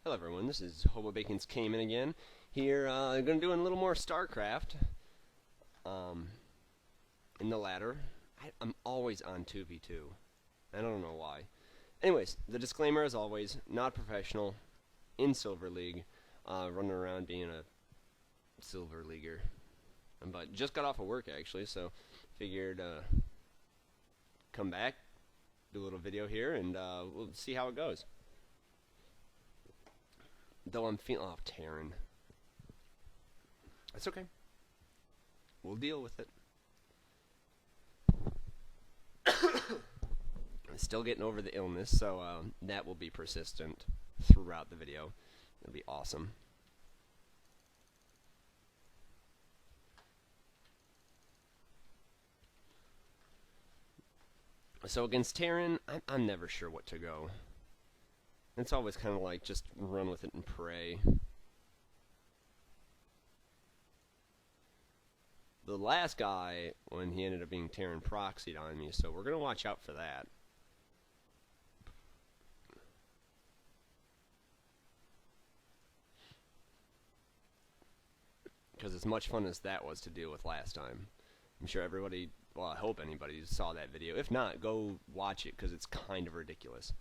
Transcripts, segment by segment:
Hello everyone, this is HBBac's Caiman again. Here, I'm going to do a little more StarCraft. In the ladder. I'm always on 2v2. I don't know why. Anyways, the disclaimer as always, not professional, in Silver League, running around being a Silver Leaguer. But just got off of work actually, so figured come back, do a little video here, and we'll see how it goes. Though I'm feeling off Terran. That's okay. We'll deal with it. I'm still getting over the illness, so that will be persistent throughout the video. It'll be awesome. So against Terran, I'm never sure what to go. It's always kind of like just run with it and pray. The last guy, when he ended up being Terran, proxied on me, so we're going to watch out for that. Because as much fun as that was to deal with last time. I'm sure everybody, well, I hope anybody saw that video. If not, go watch it because it's kind of ridiculous.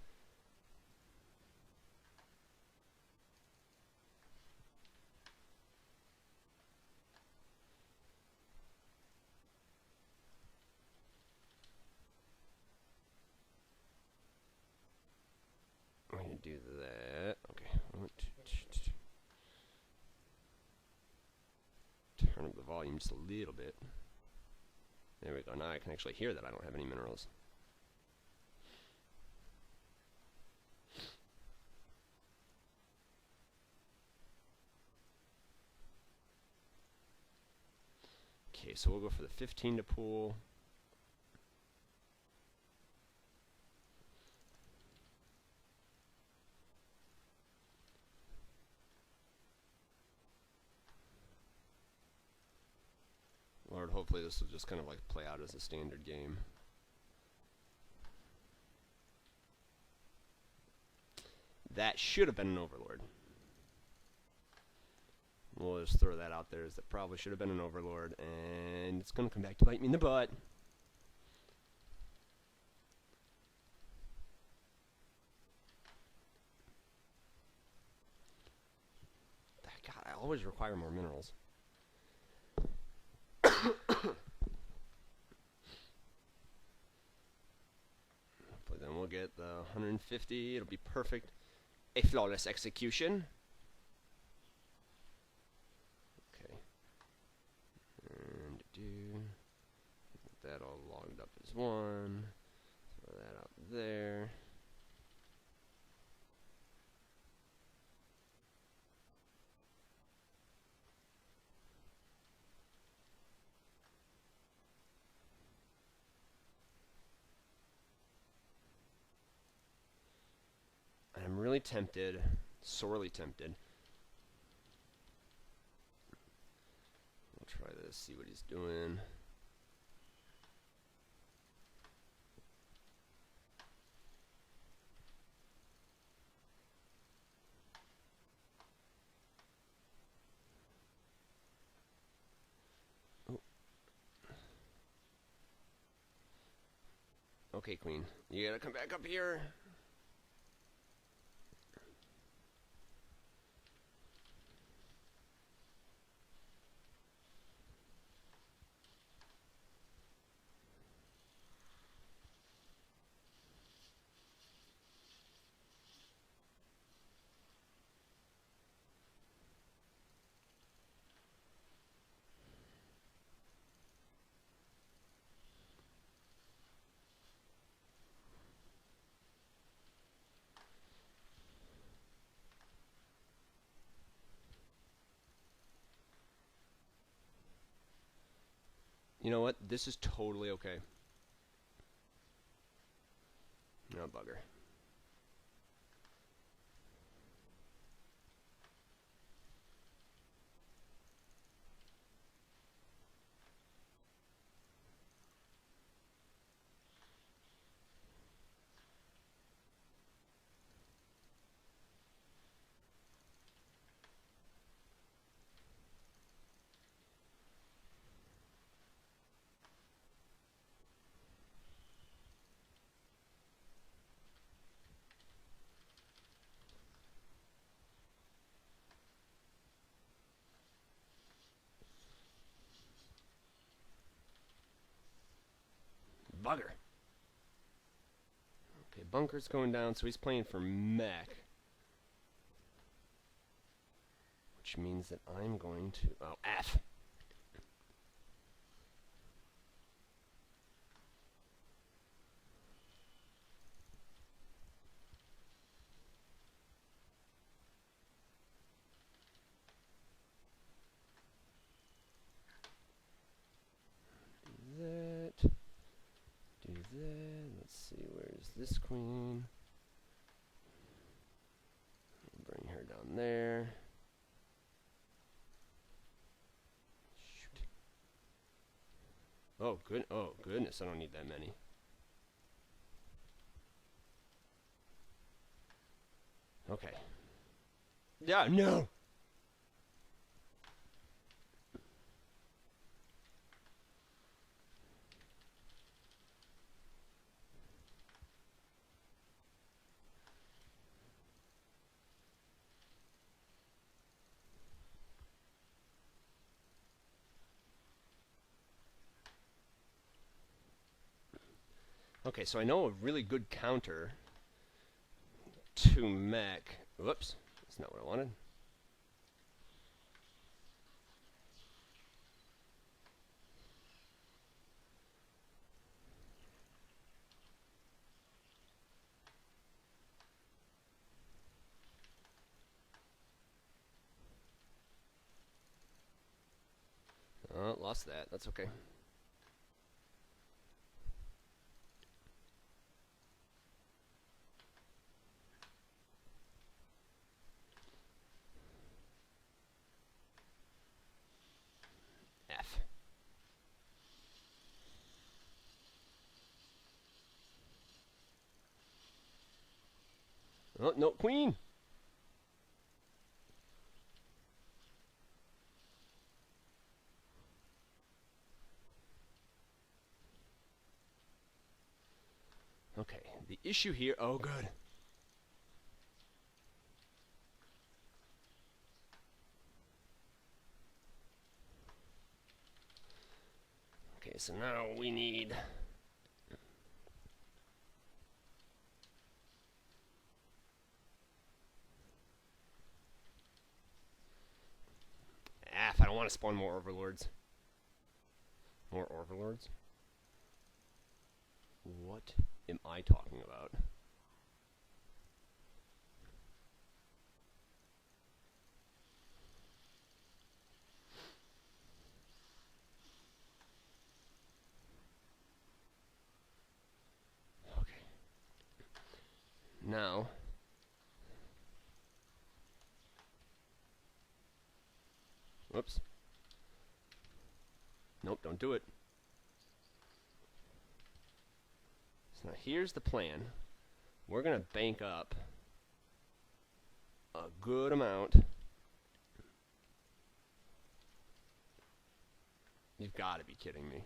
I'm going to do that. Okay. Turn up the volume just a little bit. There we go. Now I can actually hear that I don't have any minerals. Okay, so we'll go for the 15 to pool. Lord, hopefully this will just kind of like play out as a standard game. That should have been an Overlord. We'll just throw that out there as that probably should have been an Overlord, and it's going to come back to bite me in the butt. God, I always require more minerals. Hopefully then we'll get the 150. It'll be perfect. A flawless execution. Okay. And get that all logged up as one. Throw that out there. I'm really tempted, sorely tempted. I'll try this, see what he's doing. Oh. Okay, Queen, you gotta come back up here. You know what? This is totally okay. No bugger. bugger. Okay, bunker's going down, so he's playing for mech. Which means that I'm going to... Oh, F. Do that. Let's see, where's this queen? Bring her down there. Shoot. Oh, good. Oh, goodness, I don't need that many. Okay. Yeah, no! Okay, so I know a really good counter to mech. Whoops, that's not what I wanted. Oh, lost that. That's okay. F. Oh, no, queen! Okay, the issue here... Oh, good. Okay, so now we need... F, I don't want to spawn more overlords. More overlords? What am I talking about? Okay. Now... Whoops. Nope, don't do it. So now here's the plan. We're going to bank up a good amount. You've got to be kidding me.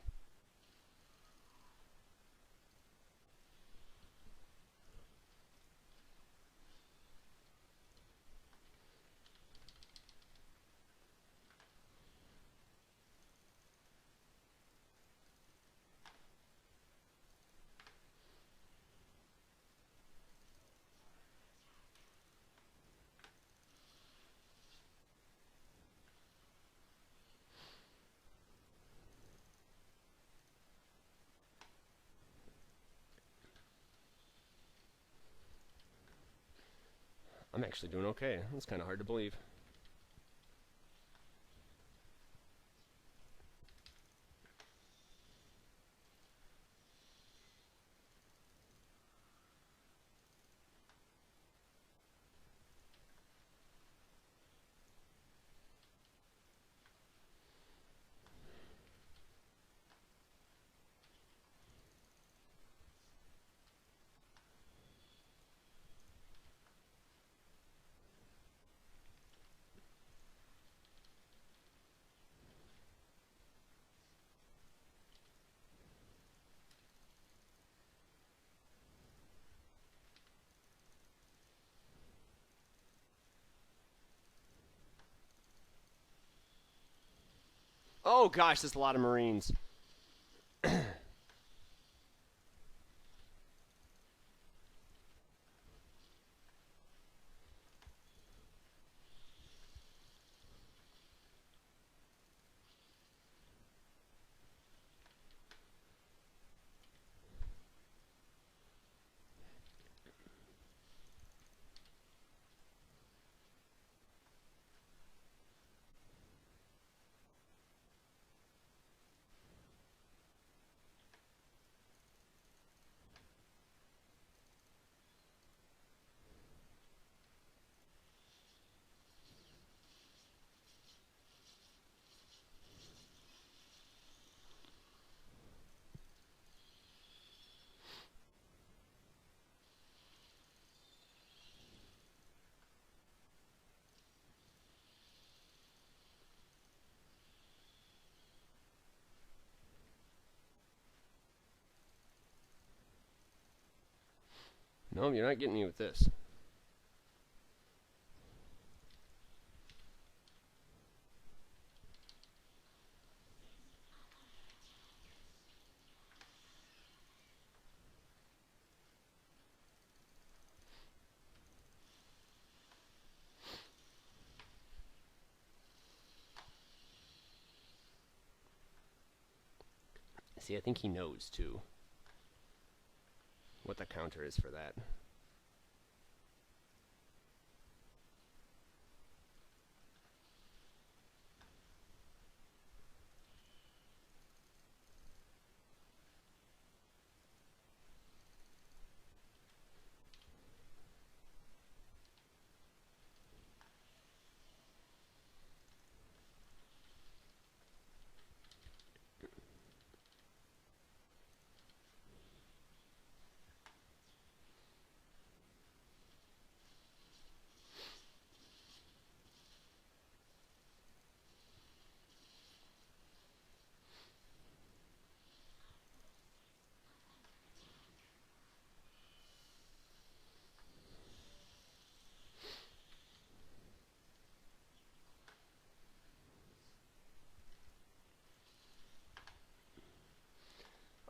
I'm actually doing okay. That's kind of hard to believe. Oh gosh, there's a lot of Marines. No, you're not getting me with this. See, I think he knows, too, what the counter is for that.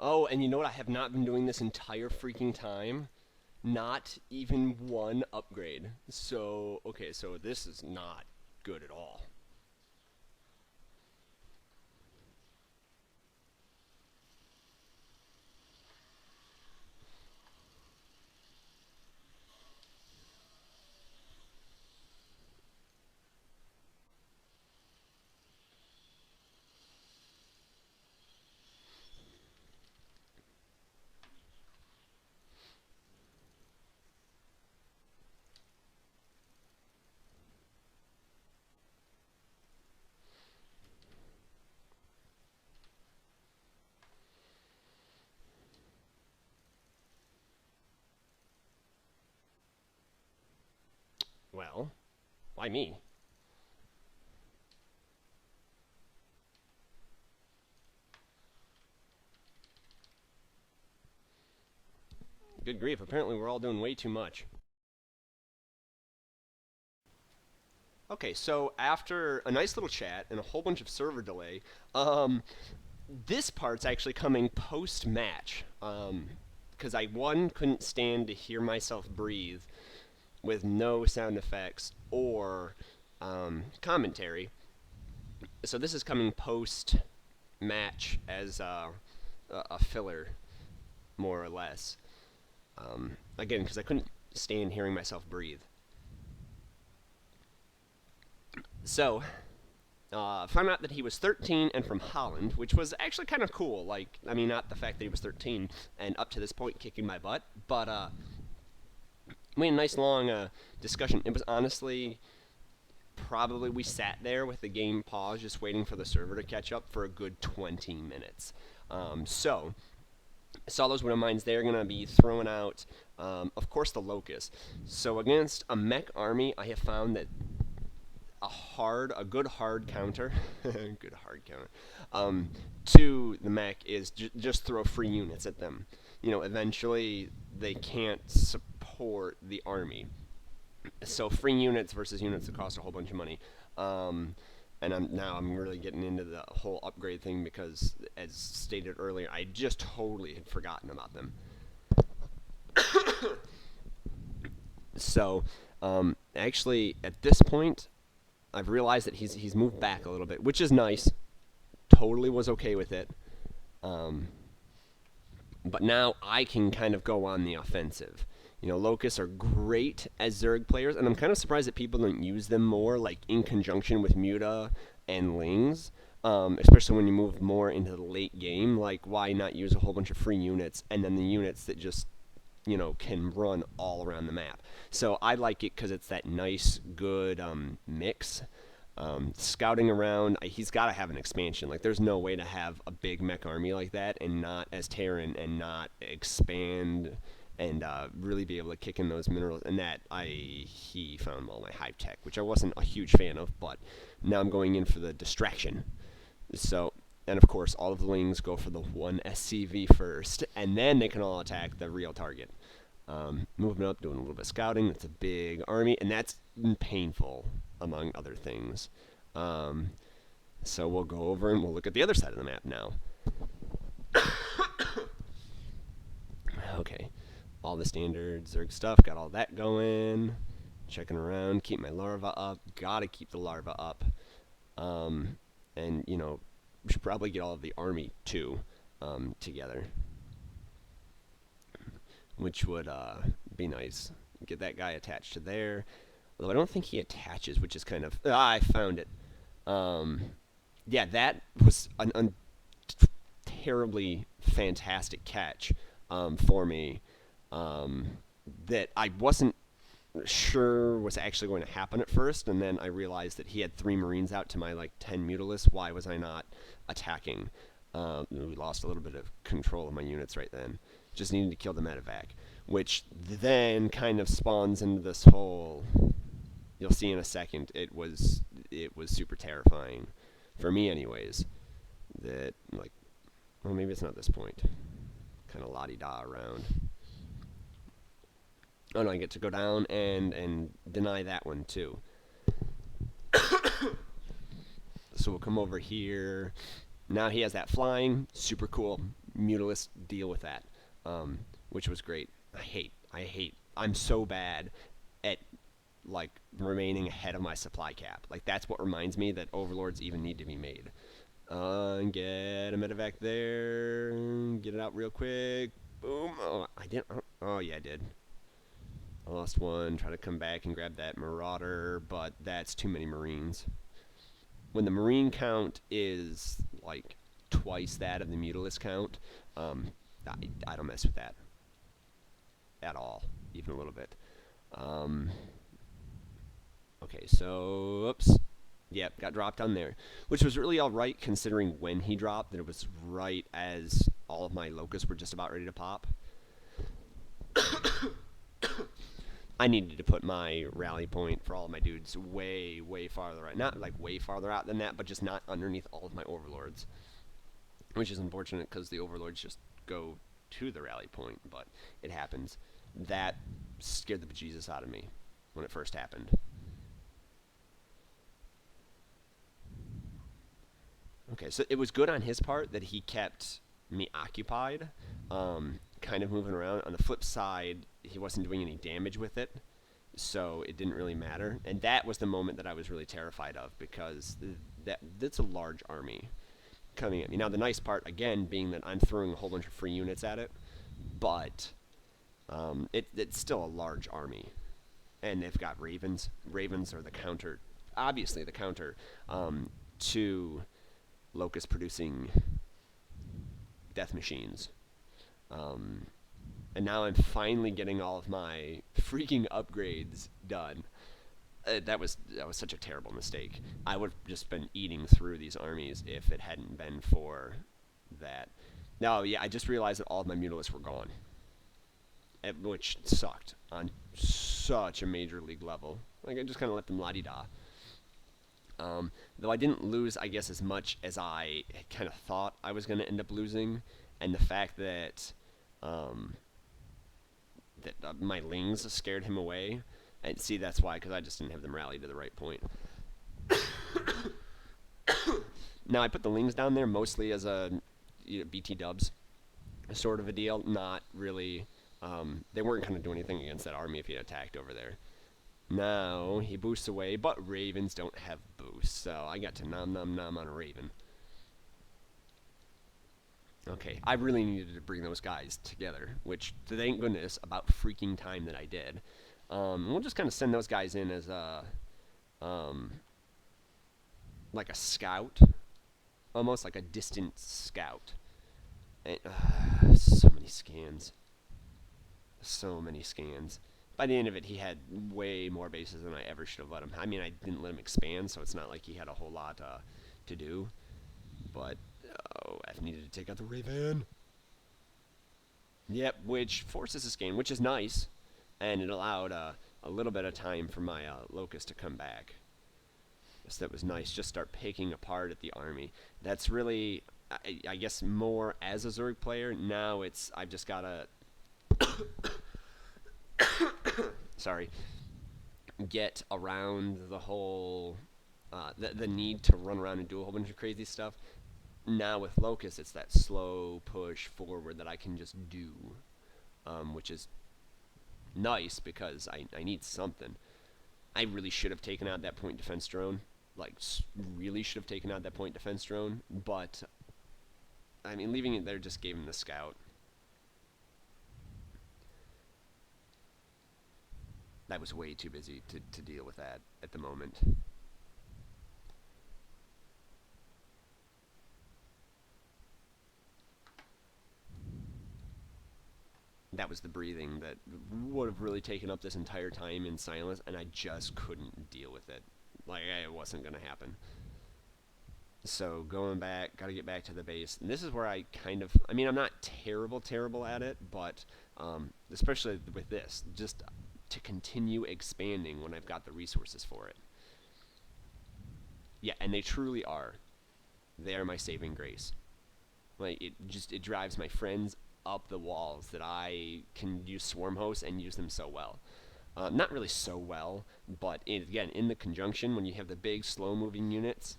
Oh, and you know what? I have not been doing this entire freaking time. Not even one upgrade. So, okay, so this is not good at all. Well, why me? Good grief, apparently we're all doing way too much. Okay, so after a nice little chat and a whole bunch of server delay, this part's actually coming post-match. Because I, one, couldn't stand to hear myself breathe with no sound effects or commentary. So this is coming post-match as a filler, more or less. Again, because I couldn't stand hearing myself breathe. So, found out that he was 13 and from Holland, which was actually kind of cool. Like, I mean, not the fact that he was 13 and up to this point kicking my butt, but we had a nice long discussion. It was honestly, probably we sat there with the game paused, just waiting for the server to catch up for a good 20 minutes. So, saw those widow mines. They're going to be throwing out, of course, the Locust. So against a mech army, I have found that a good hard counter, to the mech is just throw free units at them. You know, eventually they can't support the army. So free units versus units that cost a whole bunch of money. And I'm really getting into the whole upgrade thing because, as stated earlier, I just totally had forgotten about them. So, actually, at this point, I've realized that he's moved back a little bit, which is nice. Totally was okay with it. But now I can kind of go on the offensive. You know, Locusts are great as Zerg players, and I'm kind of surprised that people don't use them more, like in conjunction with Muta and Lings, especially when you move more into the late game. Like, why not use a whole bunch of free units, and then the units that just, you know, can run all around the map. So I like it because it's that nice, good mix. Scouting around, he's got to have an expansion. Like, there's no way to have a big mech army like that and not, as Terran, and not expand and really be able to kick in those minerals. And that, he found all my hive tech, which I wasn't a huge fan of, but now I'm going in for the distraction. So, and of course, all of the Lings go for the one SCV first, and then they can all attack the real target. moving up, doing a little bit of scouting. That's a big army, and that's painful, among other things. So we'll go over and we'll look at the other side of the map now. Okay, all the standard Zerg stuff, got all that going. Checking around, keep my larva up. Gotta keep the larva up. And, you know, we should probably get all of the army, too, together. Which would be nice. Get that guy attached to there. Although I don't think he attaches, which is kind of... I found it. Yeah, that was an terribly fantastic catch for me that I wasn't sure was actually going to happen at first, and then I realized that he had 3 Marines out to my, like, 10 Mutalisks. Why was I not attacking? We lost a little bit of control of my units right then. Just needed to kill the medevac, which then kind of spawns into this whole... You'll see in a second. It was super terrifying. For me, anyways. That, like... Well, maybe it's not this point. Kind of la-di-da around. Oh, no, I get to go down and deny that one, too. So we'll come over here. Now he has that flying. Super cool. Mutalist, deal with that. Which was great. I'm so bad at, like, remaining ahead of my supply cap. Like, that's what reminds me that overlords even need to be made. Get a medevac there. Get it out real quick. Boom. Oh, I didn't. Oh, yeah, I did. I lost one. Try to come back and grab that Marauder, but that's too many Marines. When the Marine count is, like, twice that of the Mutalist count, I don't mess with that. At all. Even a little bit. Okay, so... Oops. Yep, got dropped on there. Which was really alright considering when he dropped. That it was right as all of my locusts were just about ready to pop. I needed to put my rally point for all of my dudes way, way farther out. Not like way farther out than that, but just not underneath all of my overlords. Which is unfortunate because the overlords just go to the rally point, but it happens. That scared the bejesus out of me when it first happened. Okay, so it was good on his part that he kept me occupied, kind of moving around. On the flip side, he wasn't doing any damage with it, so it didn't really matter. And that was the moment that I was really terrified of, because that's a large army coming at me. Now, the nice part, again, being that I'm throwing a whole bunch of free units at it, but it's still a large army. And they've got Ravens. Ravens are the counter, obviously the counter, to Locust producing death machines. And now I'm finally getting all of my freaking upgrades done. That was such a terrible mistake. I would have just been eating through these armies if it hadn't been for that. No, yeah, I just realized that all of my Mutalisks were gone. Which sucked on such a major league level. Like, I just kind of let them la-di-da. Though I didn't lose, I guess, as much as I kind of thought I was going to end up losing. And the fact that my Lings scared him away. And see, that's why, because I just didn't have them rally to the right point. Now, I put the Lings down there mostly as a BT dubs sort of a deal. Not really, they weren't going to do anything against that army if he attacked over there. Now, he boosts away, but Ravens don't have boosts, so I got to nom nom nom on a Raven. Okay, I really needed to bring those guys together, which, thank goodness, about freaking time that I did. We'll just kind of send those guys in as a, like a scout, almost like a distant scout. And, so many scans. So many scans. By the end of it, he had way more bases than I ever should have let him. I mean, I didn't let him expand, so it's not like he had a whole lot to do. But, oh, I've needed to take out the Raven. Yep, which forces a scan, which is nice. And it allowed a little bit of time for my Locust to come back. So that was nice. Just start picking apart at the army. That's really, I guess, more as a Zerg player. Now I've just got to... sorry, get around the whole the need to run around and do a whole bunch of crazy stuff. Now with Locust, it's that slow push forward that I can just do, which is nice because I need something. I really should have taken out that point defense drone. Like, really should have taken out that point defense drone. But, I mean, leaving it there just gave him the scout. That was way too busy to deal with that at the moment. That was the breathing that would have really taken up this entire time in silence, and I just couldn't deal with it. Like, it wasn't going to happen. So, going back, got to get back to the base. And this is where I kind of, I mean, I'm not terrible at it, but especially with this, just to continue expanding when I've got the resources for it. Yeah, and they truly are. They are my saving grace. Like, it drives my friends up the walls that I can use swarm hosts and use them so well. Not really so well, but again, in the conjunction, when you have the big, slow-moving units,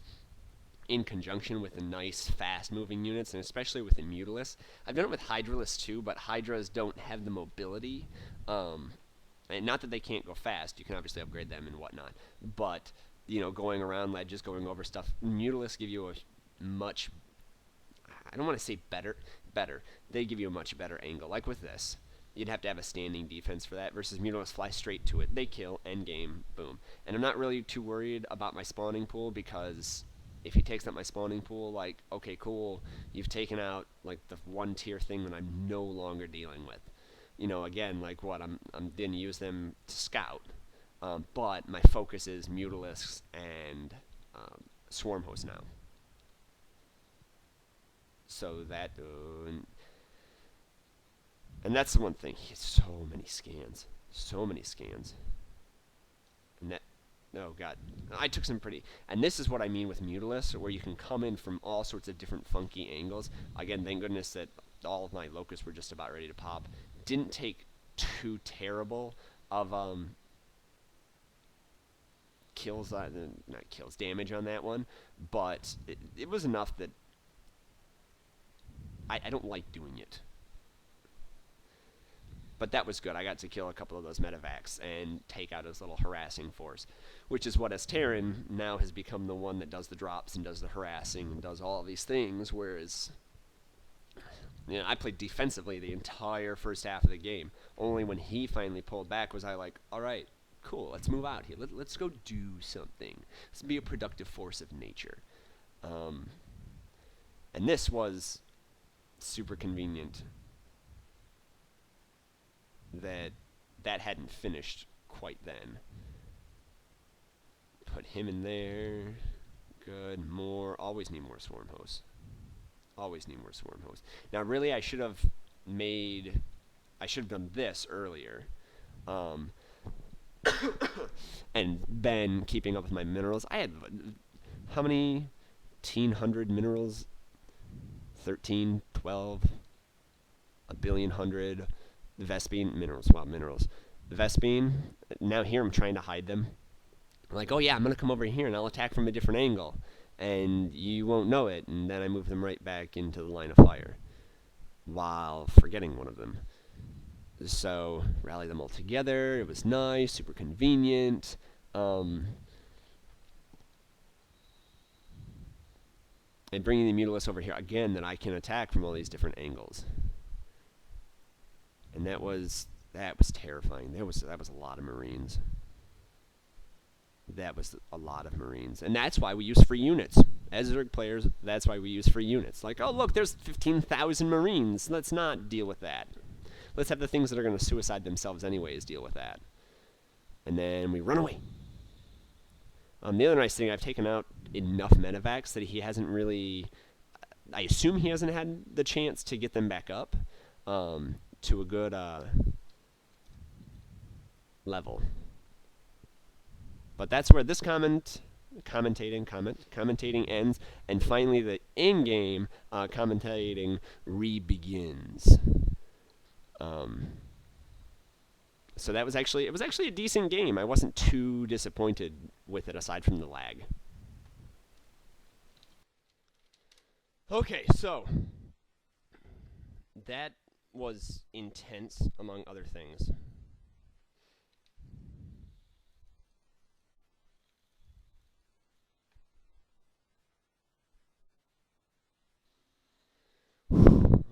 in conjunction with the nice, fast-moving units, and especially with the Mutalisk. I've done it with Hydralisk too, but Hydras don't have the mobility. And not that they can't go fast, you can obviously upgrade them and whatnot, but, you know, going around ledges, going over stuff, Mutalisk give you a much, I don't want to say better, they give you a much better angle, like with this. You'd have to have a standing defense for that, versus Mutalisk fly straight to it. They kill, end game, boom. And I'm not really too worried about my spawning pool, because if he takes out my spawning pool, like, okay, cool, you've taken out, like, the one tier thing that I'm no longer dealing with. You know, again, like what, I'm going to use them to scout, but my focus is Mutalisks and Swarm Host now. So that, and that's the one thing, he has so many scans, and that, oh god, I took some pretty, and this is what I mean with Mutalisk, where you can come in from all sorts of different funky angles. Again, thank goodness that all of my locusts were just about ready to pop. Didn't take too terrible of kills, not kills, damage on that one, but it was enough that I don't like doing it. But that was good. I got to kill a couple of those medevacs and take out his little harassing force, which is what, as Terran, now has become the one that does the drops and does the harassing and does all of these things, whereas, you know, I played defensively the entire first half of the game. Only when he finally pulled back was I like, all right, cool, let's move out here. Let's go do something. Let's be a productive force of nature. And this was super convenient that hadn't finished quite then. Put him in there. Good. More. Always need more swarm hosts. Always need more swarm hosts. Now, really, I should have done this earlier. And been keeping up with my minerals. I had, how many 1,800 minerals? 13, 12, a billion hundred. Vespine, minerals, Vespine, now here I'm trying to hide them. I'm like, oh yeah, I'm going to come over here and I'll attack from a different angle. And you won't know it, and then I move them right back into the line of fire, while forgetting one of them. So, rally them all together, it was nice, super convenient. And bringing the Mutalisk over here, again, that I can attack from all these different angles. And that was terrifying. That was a lot of Marines. That was a lot of Marines. And that's why we use free units. As Zerg players, that's why we use free units. Like, oh, look, there's 15,000 Marines. Let's not deal with that. Let's have the things that are going to suicide themselves anyways deal with that. And then we run away. The other nice thing, I've taken out enough medevacs that he hasn't really, I assume he hasn't had the chance to get them back up to a good level. But that's where this commentating ends, and finally the in-game commentating re-begins. So that was actually a decent game. I wasn't too disappointed with it aside from the lag. Okay, so that was intense among other things.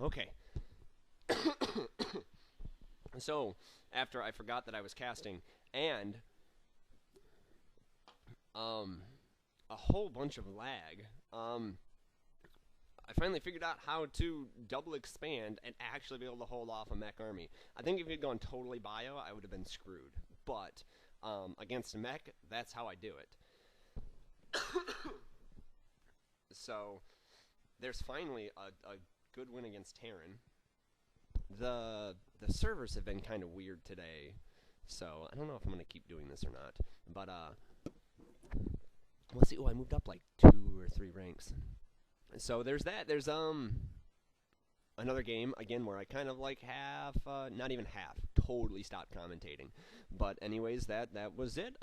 Okay. So, after I forgot that I was casting, and a whole bunch of lag, I finally figured out how to double expand and actually be able to hold off a mech army. I think if it had gone totally bio, I would have been screwed. But against a mech, that's how I do it. So, there's finally a good win against Terran. The servers have been kind of weird today, so I don't know if I'm going to keep doing this or not. But, let's see. Oh, I moved up like 2 or 3 ranks. So there's that. There's, another game, again, where I kind of like half, not even half, totally stopped commentating. But anyways, that was it.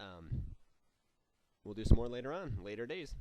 We'll do some more later on, later days.